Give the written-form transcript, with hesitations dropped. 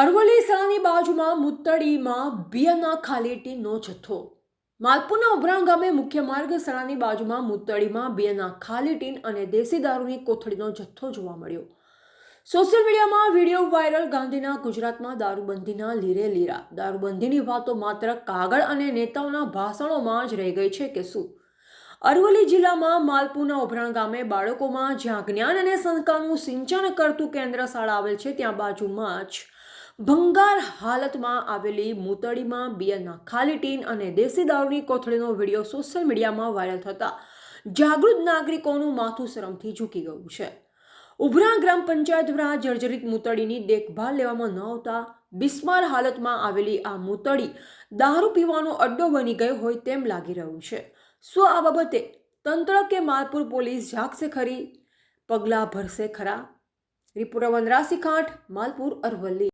અરવલ્લી શાળાની બાજુમાં મુતડીમાં બિયરના ખાલી ટીનનો જથ્થો. માલપુરના ઉભરાણ ગામે મુખ્ય માર્ગ શાળાની બાજુમાં મુતડીમાં બિયરના ખાલી ટીન અને દેશી દારૂની કોથળીનો જથ્થો જોવા મળ્યો. સોશિયલ મીડિયામાં વિડીયો વાયરલ. ગાંધીના ગુજરાતમાં દારૂબંધીના લીરે લીરા. દારૂબંધીની વાતો માત્ર કાગળ અને નેતાઓના ભાષણોમાં જ રહી ગઈ છે કે શું? અરવલ્લી જિલ્લામાં માલપુરના ઉભરાણ ગામે બાળકોમાં જ્યાં જ્ઞાન અને સંસ્કારનું સિંચન કરતું કેન્દ્ર શાળા આવેલ છે, ત્યાં બાજુમાં જ ભંગાર હાલતમાં આવેલી મુતડીમાં બિયરના ખાલી ટીન અને દેશી દારૂની કોથળીનો વિડીયો સોશિયલ મીડિયામાં વાયરલ થતા જાગૃત નાગરિકોનું માથું શરમથી ઝૂકી ગયું છે. ઉભરાણ ગ્રામ પંચાયત દ્વારા જર્જરિત મુતડીની દેખભાળ લેવામાં ન આવતા બિસ્માર હાલતમાં આવેલી આ મુતડી દારૂ પીવાનો અડ્ડો બની ગઈ હોય તેમ લાગી રહ્યું છે. શું આ બાબતે તંત્ર કે માલપુર પોલીસ જાગશે ખરી? પગલાં ભરશે ખરા? રિપોર્ટર વનરાસી ખાંટ, માલપુર, અરવલ્લી.